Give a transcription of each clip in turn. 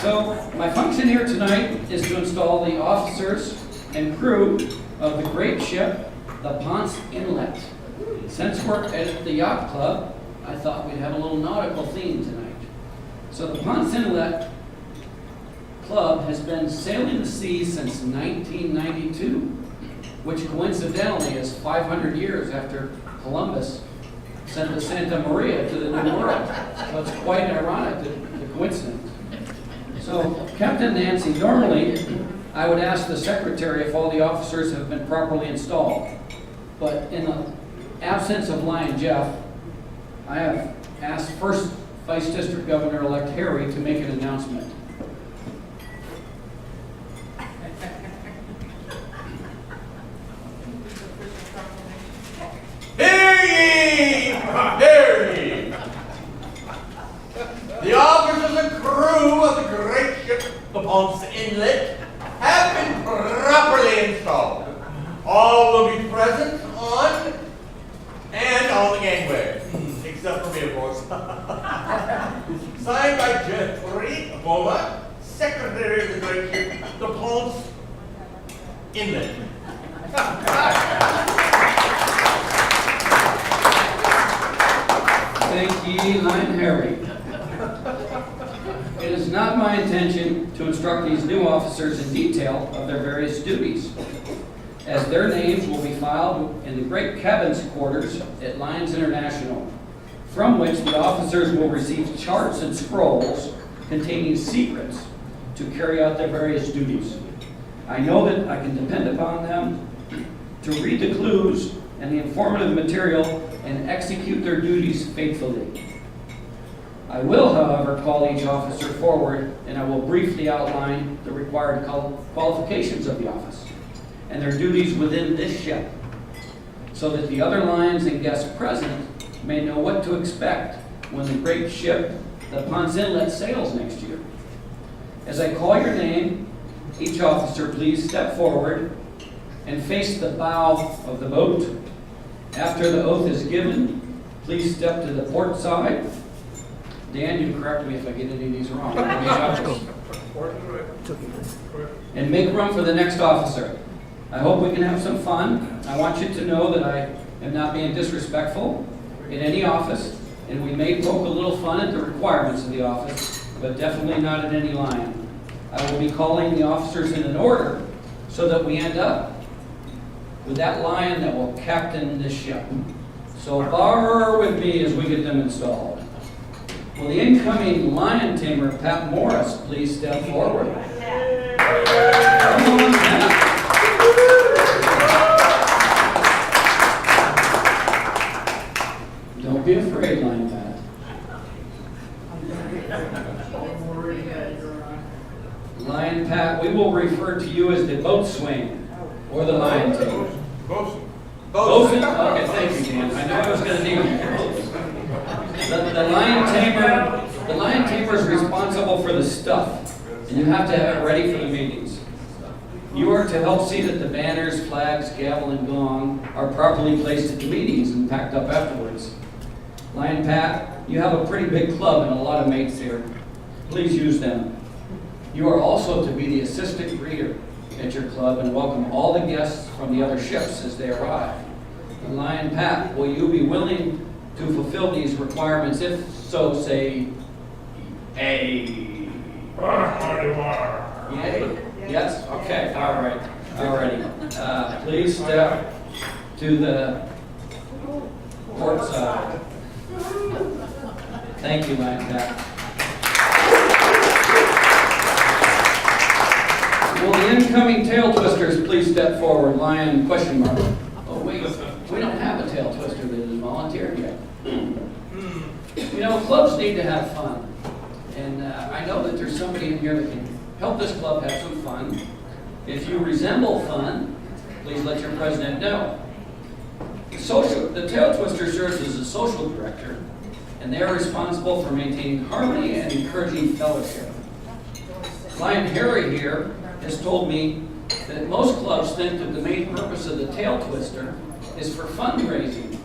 So my function here tonight is to install the officers and crew of the great ship, the Ponce Inlet. Since we're at the yacht club, I thought we'd have a little nautical theme tonight. So the Ponce Inlet Club has been sailing the seas since 1992, which coincidentally is 500 years after Columbus sent the Santa Maria to the New World. So it's quite ironic, the coincidence. So, Captain Nancy, normally I would ask the secretary if all the officers have been properly installed. But in the absence of Lion Jeff, I have asked First Vice District Governor-elect Harry to make an announcement. Hear ye! Hear ye! The officers and crew of the great ship, the Ponce Inlet, have been properly installed. All will be present on the gangway, except for me, of course. Signed by Jeffrey Boma, Secretary of the great ship, the Ponce Inlet. Thank ye, Lion Harry. It is not my intention to instruct these new officers in detail of their various duties, as their names will be filed in the great cabin's quarters at Lions International, from which the officers will receive charts and scrolls containing secrets to carry out their various duties. I know that I can depend upon them to read the clues and the informative material and execute their duties faithfully. I will, however, call each officer forward, and I will briefly outline the required qualifications of the office and their duties within this ship, so that the other lions and guests present may know what to expect when the great ship, the Ponce Inlet, sails next year. As I call your name, each officer please step forward and face the bow of the boat. After the oath is given, please step to the port side. Dan, you correct me if I get any of these wrong. And make room for the next officer. I hope we can have some fun. I want you to know that I am not being disrespectful in any office, and we may poke a little fun at the requirements of the office, but definitely not at any lion. I will be calling the officers in an order so that we end up with that lion that will captain this ship. So bar with me as we get them installed. Will the incoming lion tamer, Pat Morris, please step forward? Come on, Pat. Don't be afraid, Lion Pat. Lion Pat, we will refer to you as the boatswain or the lion tamer. Bosun. Bosun? Okay, thank you, Dan. I know I was going to need you. The lion tamer is responsible for the stuff, and you have to have it ready for the meetings. You are to help see that the banners, flags, gavel, and gong are properly placed at the meetings and packed up afterwards. Lion Pat, you have a pretty big club and a lot of mates here. Please use them. You are also to be the assistant greeter at your club and welcome all the guests from the other ships as they arrive. And Lion Pat, will you be willing to fulfill these requirements? If so, say A. Yay? Yes? Okay, all right. Alrighty. Please step to the port side. Thank you, Lion Pat. Will the incoming tail twisters please step forward? Lion question mark. Oh wait, we don't have a tail twister that is volunteered yet. You know, clubs need to have fun. And I know that there's somebody in here that can help this club have some fun. If you resemble fun, please let your president know. The tail twister serves as a social director, and they are responsible for maintaining harmony and encouraging fellowship. Lion Harry here has told me that most clubs think that the main purpose of the tail twister is for fundraising,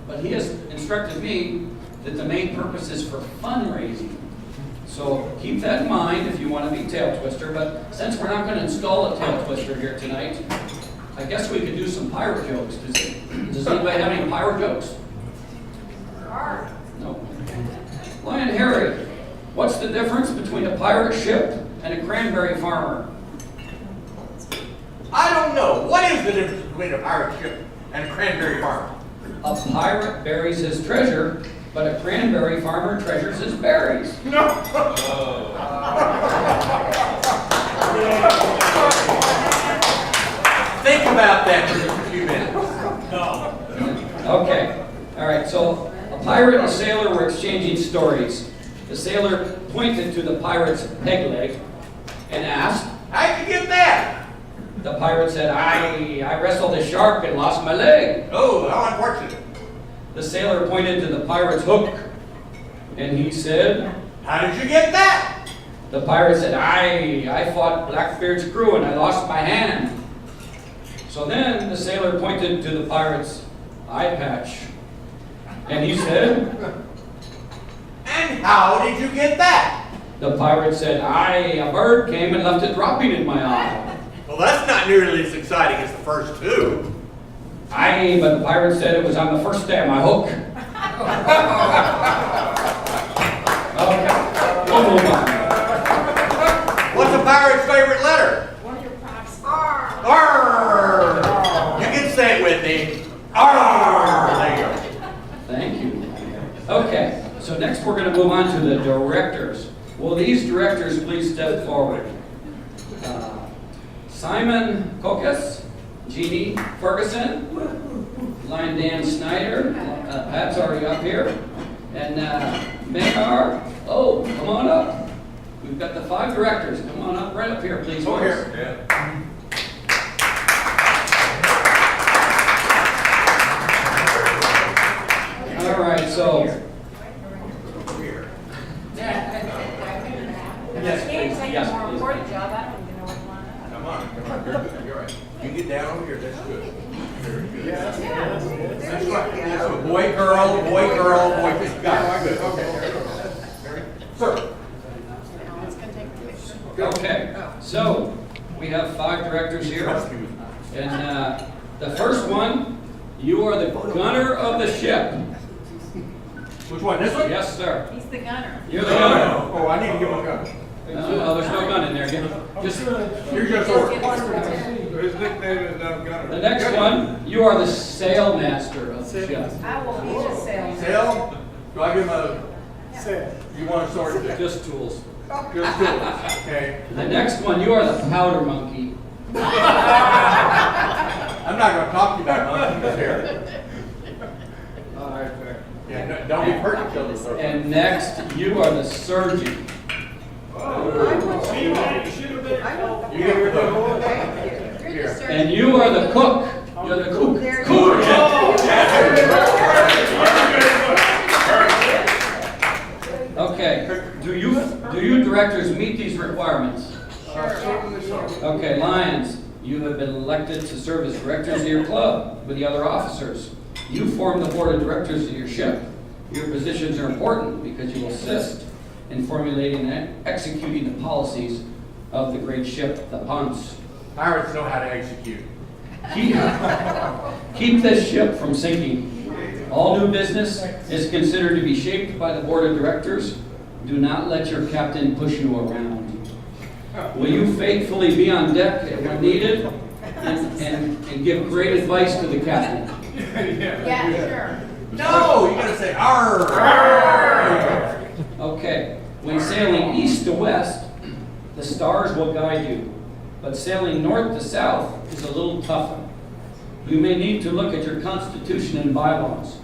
but he has instructed me that the main purpose is for fundraising. So keep that in mind if you want to be tail twister, but since we're not going to install a tail twister here tonight, I guess we could do some pirate jokes. Does anybody have any pirate jokes? No. Lion Harry, what's the difference between a pirate ship and a cranberry farmer? I don't know. What is the difference between a pirate ship and a cranberry farmer? A pirate buries his treasure, but a cranberry farmer treasures his berries. No. Think about that for just a few minutes. No. Okay. All right. So a pirate and a sailor were exchanging stories. The sailor pointed to the pirate's peg leg and asked, How'd you get that? the pirate said, I wrestled a shark and lost my leg. Oh, how unfortunate. The sailor pointed to the pirate's hook and he said, How did you get that? the pirate said, I fought Blackbeard's crew and I lost my hand. So then the sailor pointed to the pirate's eye patch and he said, And how did you get that? the pirate said, a bird came and left it dropping in my eye. Well, that's not nearly as exciting as the first two. But the pirate said it was on the first day of my hook. Okay, we'll move on. What's a pirate's favorite letter? One of your props. R. R. You can say it with me. R. There you go. Thank you. Okay, so next we're going to move on to the directors. Will these directors please step forward? Simon Kokas, Jeannie Ferguson, Lion Dan Snyder, Pat's already up here, and Maynard. Oh, come on up. We've got the 5 directors. Come on up, right up here, please. Over here. All right, so. Yes, Can't please. take Yes, a more please. important job. I don't even know what one is. Come on. You're good. You're right. You get down over here. That's good. Very good. That's right. That's a boy, girl, boy, girl. Got it. Good. Okay. Sir. It's going to take a picture. Okay, so we have 5 directors here. And the first one, you are the gunner of the ship. Which one? This one? Yes, sir. He's the gunner. You're the gunner. Oh, I need to give him a gun. No, there's no gun in there. Just Here's your Just sword. give us the His nickname is Gunner. the next one, you are the sailmaster of the ship. I will be the salesman. Sail? Do I give him a... You want a sword today? Just tools. Just do it. Okay. The next one, you are the powder monkey. I'm not going to talk to you about monkeys here. All right, fair. Yeah, no, don't be hurting children. Sir. And next, you are the surgeon. You get your hook. You're the surgeon. And you are the cook. You're the cook. There's Cook. Okay, do you directors meet these requirements? Okay, Lions, you have been elected to serve as directors of your club with the other officers. You form the board of directors of your ship. Your positions are important because you assist in formulating and executing the policies of the great ship, the Ponce. Pirates know how to execute. Keep this ship from sinking. All new business is considered to be shaped by the board of directors. Do not let your captain push you around. Will you faithfully be on deck when needed and give great advice to the captain? Yeah, sure. No, you got to say arr. Okay, when sailing east to west, the stars will guide you, but sailing north to south is a little tougher. You may need to look at your constitution and bylaws.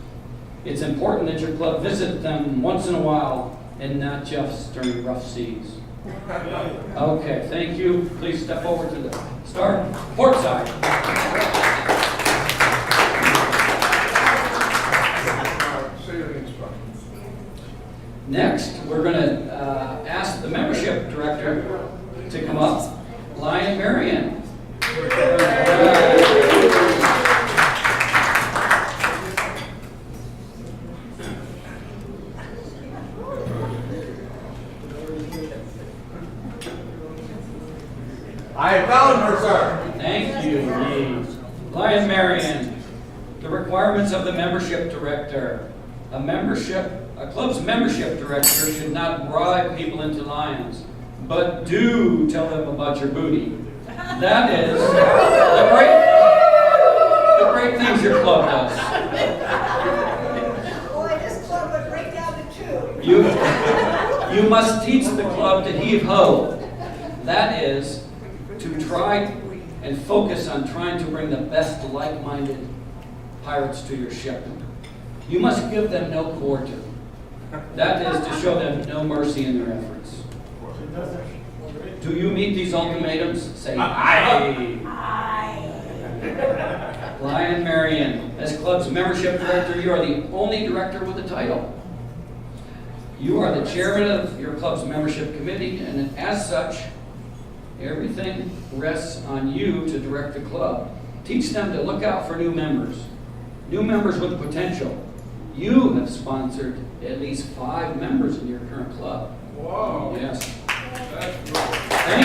It's important that your club visit them once in a while and not just during rough seas. Okay, thank you. Please step over to the port side. Next, we're going to ask the membership director to come up, Lion Marion. I found her, sir. Thank you, Yee. Lion Marion, the requirements of the membership director. A club's membership director should not bribe people into Lions, but do tell them about your booty. That is the great things your club does. Boy, this club would break down to two. You must teach the club to heave ho. That is, to try and focus on trying to bring the best like-minded pirates to your ship. You must give them no quarter. That is to show them no mercy in their efforts. Do you meet these ultimatums? Say aye. Lion Marion, as club's membership director, you are the only director with a title. You are the chairman of your club's membership committee, and as such, everything rests on you to direct the club. Teach them to look out for new members with potential. You have sponsored at least 5 members in your current club. Wow. Yes. That's good. Thank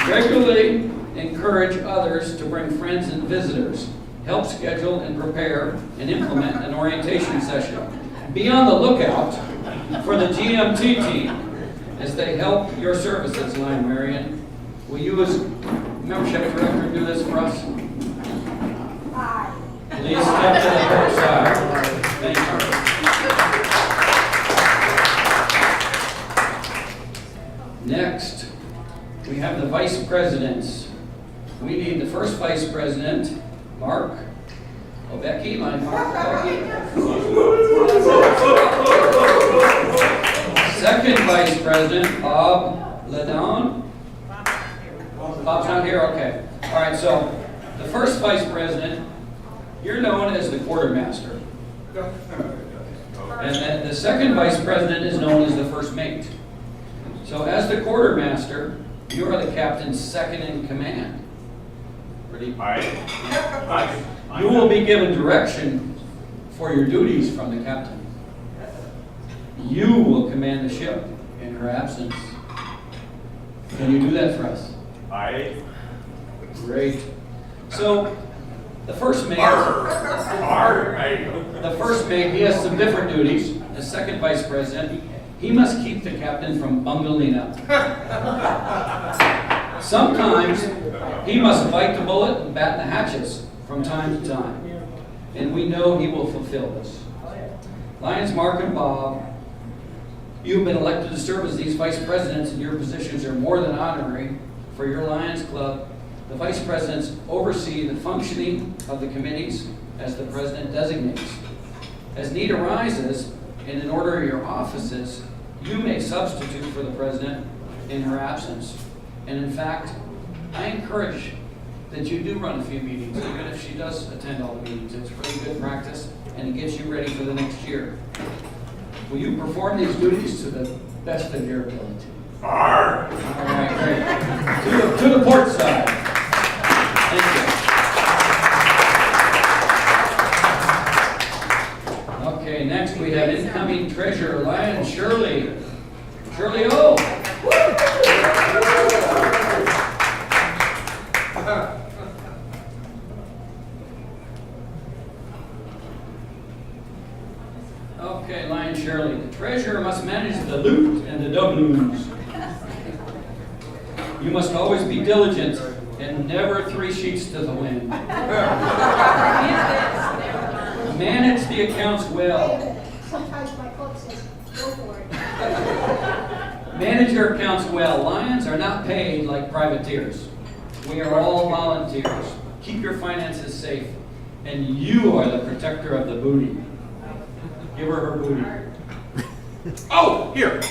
you. Regularly encourage others to bring friends and visitors. Help schedule and prepare and implement an orientation session. Be on the lookout for the GMT team as they help your services, Lion Marion. Will you, as membership director, do this for us? Aye. Please step to the other side. Thank you. Next, we have the vice presidents. We need the first vice president, Mark Obecki. Line Mark Obecki. Second vice president, Bob Ledon. Bob's not here? Okay. All right, so the first vice president, you're known as the quartermaster. And then the second vice president is known as the first mate. So as the quartermaster, you are the captain's second in command. Ready? Aye. You will be given direction for your duties from the captain. You will command the ship in her absence. Can you do that for us? Aye. Great. So, the first mate, the first mate, he has some different duties. The second vice president, he must keep the captain from bungling up. Sometimes he must bite the bullet and batten the hatches from time to time. And we know he will fulfill this. Lions Mark and Bob, you've been elected to serve as these vice presidents, and your positions are more than honorary for your Lions Club. The vice presidents oversee the functioning of the committees as the president designates. As need arises, and in order of your offices, you may substitute for the president in her absence. And in fact, I encourage that you do run a few meetings, even if she does attend all the meetings. It's really good practice, and it gets you ready for the next year. Will you perform these duties to the best of your ability? All right, great. To the port side. Thank you. Okay, next we have incoming treasurer, Lion Shirley. Shirley O. Okay, Lion Shirley. The treasurer must manage the loot and the doubloons. You must always be diligent and never 3 sheets to the wind. Manage the accounts well. Sometimes my club says, go for it. Manage your accounts well. Lions are not paid like privateers. We are all volunteers. Keep your finances safe. And you are the protector of the booty. Give her her booty. Oh, here.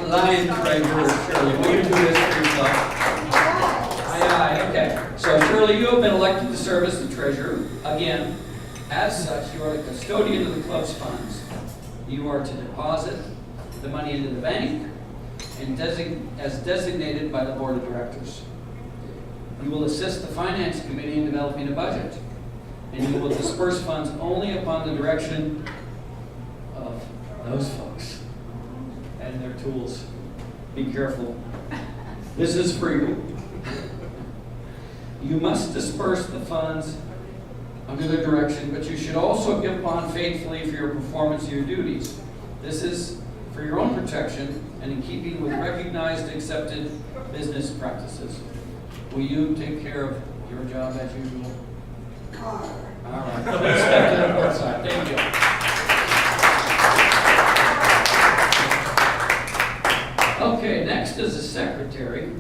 Lion treasurer Shirley, will you do this for yourself? Aye, okay. So Shirley, you have been elected to serve as the treasurer. Again, as such, you are the custodian of the club's funds. You are to deposit the money into the bank and as designated by the board of directors. You will assist the finance committee in developing a budget, and you will disperse funds only upon the direction of those folks and their tools. Be careful. This is for you. You must disperse the funds under their direction, but you should also give bond faithfully for your performance of your duties. This is for your own protection and in keeping with recognized, accepted business practices. Will you take care of your job as usual? All right. Please step to the board side. Thank you. Okay, next is the secretary.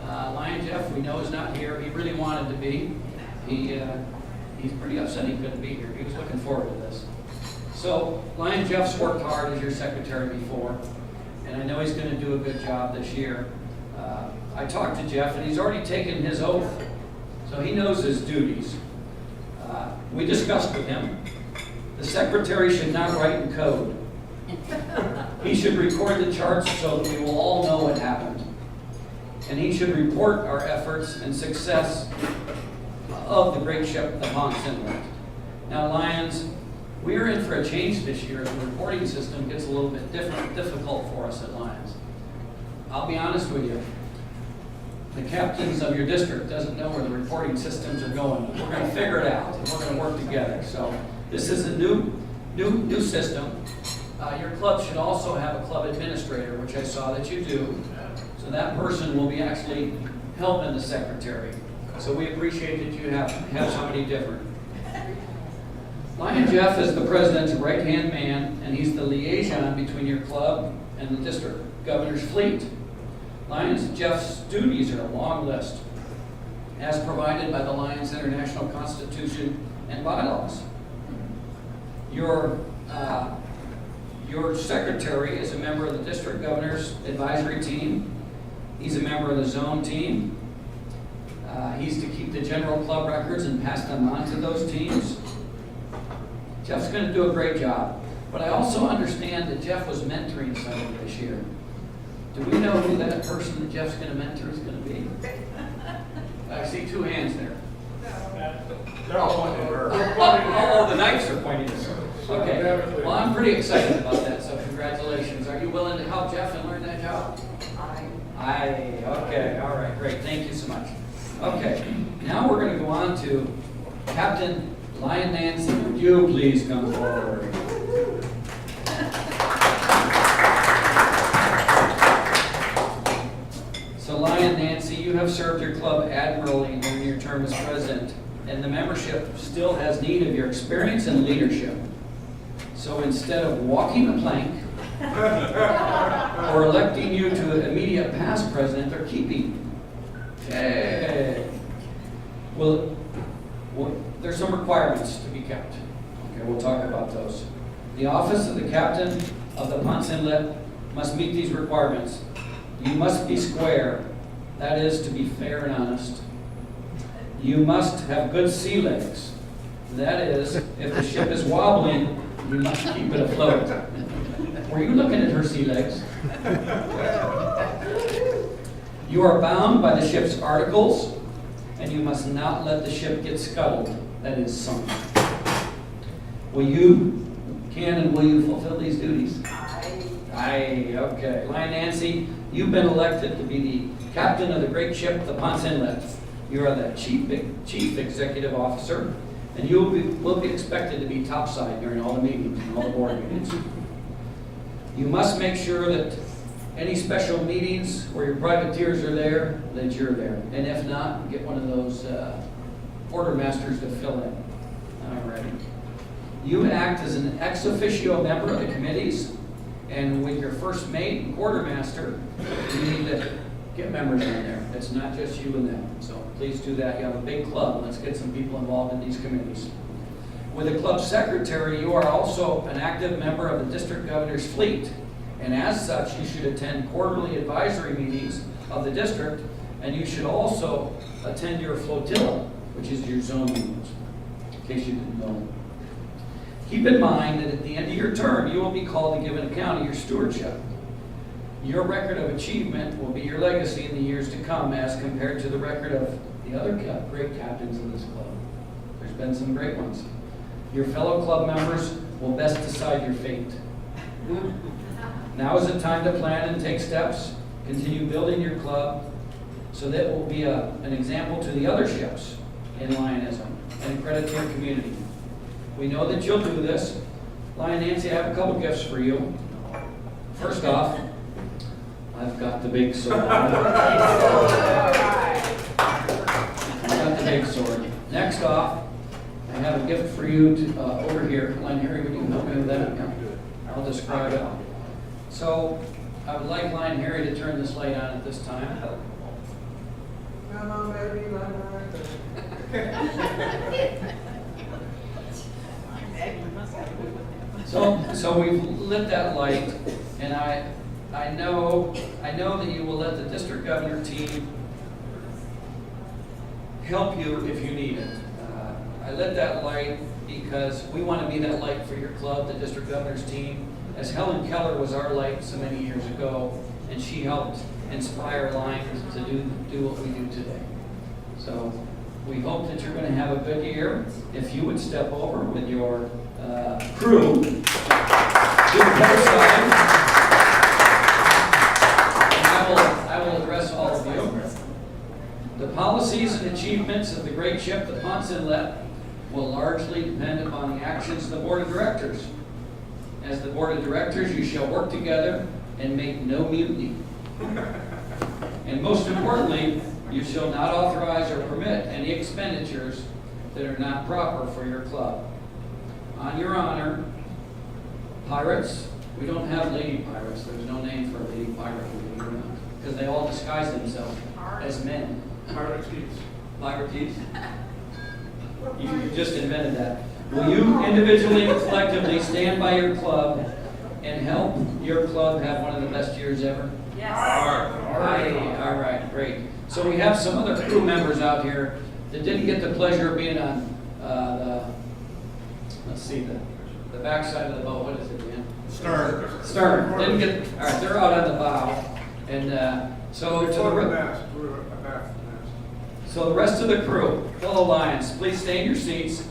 Lion Jeff, we know is not here. He really wanted to be. He's pretty upset he couldn't be here. He was looking forward to this. So Lion Jeff's worked hard as your secretary before, and I know he's going to do a good job this year. I talked to Jeff, and he's already taken his oath, so he knows his duties. We discussed with him. The secretary should not write in code. He should record the charts so that we will all know what happened. And he should report our efforts and success of the great ship, the Ponce Inlet. Now, Lions, we are in for a change this year. The reporting system gets a little bit difficult for us at Lions. I'll be honest with you. The captains of your district doesn't know where the reporting systems are going. We're going to figure it out, and we're going to work together. So this is a new system. Your club should also have a club administrator, which I saw that you do. So that person will be actually helping the secretary. So we appreciate that you have somebody different. Lion Jeff is the president's right-hand man, and he's the liaison between your club and the district governor's fleet. Lions Jeff's duties are a long list, as provided by the Lions International Constitution and bylaws. Your secretary is a member of the district governor's advisory team. He's a member of the zone team. He's to keep the general club records and pass them on to those teams. Jeff's going to do a great job. But I also understand that Jeff was mentoring somebody this year. Do we know who that person that Jeff's going to mentor is going to be? I see two hands there. They're all pointing at her. Oh, the knives are pointing at her. Okay. Well, I'm pretty excited about that, so congratulations. Are you willing to help Jeff and learn that job? Okay, all right, great. Thank you so much. Okay, now we're going to go on to Captain Lion Nancy. Would you please come forward? So Lion Nancy, you have served your club admirably during your term as president, and the membership still has need of your experience and leadership. So instead of walking the plank, or electing you to immediate past president, they're keeping. Okay. Well, there's some requirements to be kept. Okay, we'll talk about those. The office of the captain of the Ponce Inlet must meet these requirements. You must be square. That is, to be fair and honest. You must have good sea legs. That is, if the ship is wobbling, you must keep it afloat. Were you looking at her sea legs? You are bound by the ship's articles, and you must not let the ship get scuttled, that is, sunk. Will you fulfill these duties? Aye. Okay. Lion Nancy, you've been elected to be the captain of the great ship, the Ponce Inlet. You are the chief executive officer, and you will be expected to be topside during all the meetings and all the board meetings. You must make sure that any special meetings where your privateers are there, that you're there. And if not, get one of those quartermasters to fill in. All right. You act as an ex officio member of the committees, and with your first mate and quartermaster, you need to get members in there. It's not just you and them. So please do that. You have a big club. Let's get some people involved in these committees. With the club secretary, you are also an active member of the district governor's fleet. And as such, you should attend quarterly advisory meetings of the district, and you should also attend your flotilla, which is your zone meetings, in case you didn't know. Keep in mind that at the end of your term, you will be called to give an account of your stewardship. Your record of achievement will be your legacy in the years to come as compared to the record of the other great captains of this club. There's been some great ones. Your fellow club members will best decide your fate. Now is the time to plan and take steps, continue building your club, so that will be an example to the other ships in Lionism and a credit to your community. We know that you'll do this. Lion Nancy, I have a couple gifts for you. First off, I've got the big sword. I've got the big sword. Next off, I have a gift for you to, over here. Lion Harry, would you help me with that? Yeah. I'll describe it. So, I would like Lion Harry to turn this light on at this time. Come on, baby, So we've lit that light, and I know that you will let the district governor team help you if you need it. I lit that light because we want to be that light for your club, the district governor's team, as Helen Keller was our light so many years ago, and she helped inspire Lions to do what we do today. So we hope that you're going to have a good year. If you would step over with your crew to the other side, and I will address all of you. The policies and achievements of the great ship, the Ponce Inlet, will largely depend upon the actions of the board of directors. As the board of directors, you shall work together and make no mutiny. And most importantly, you shall not authorize or permit any expenditures that are not proper for your club. On your honor, pirates, we don't have lady pirates. There's no name for a lady pirate, because they all disguise themselves as men. Pirates. You just invented that. Will you individually and collectively stand by your club and help your club have one of the best years ever? Yes. All right, great. So we have some other crew members out here that didn't get the pleasure of being on the backside of the boat. What is it, man? Stern. Didn't get. All right, they're out on the bow, and so the rest of the crew, fellow Lions, please stay in your seats.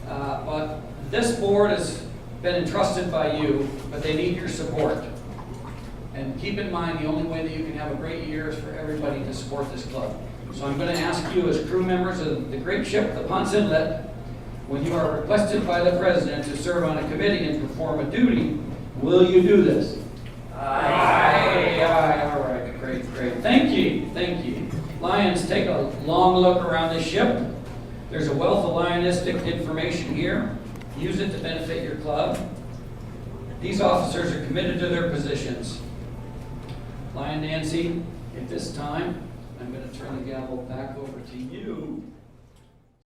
But this board has been entrusted by you, but they need your support. And keep in mind, the only way that you can have a great year is for everybody to support this club. So I'm going to ask you as crew members of the great ship, the Ponce Inlet, when you are requested by the president to serve on a committee and perform a duty, will you do this? Aye. All right, great. Thank you. Lions, take a long look around this ship. There's a wealth of Lionistic information here. Use it to benefit your club. These officers are committed to their positions. Lion Nancy, at this time, I'm going to turn the gavel back over to you.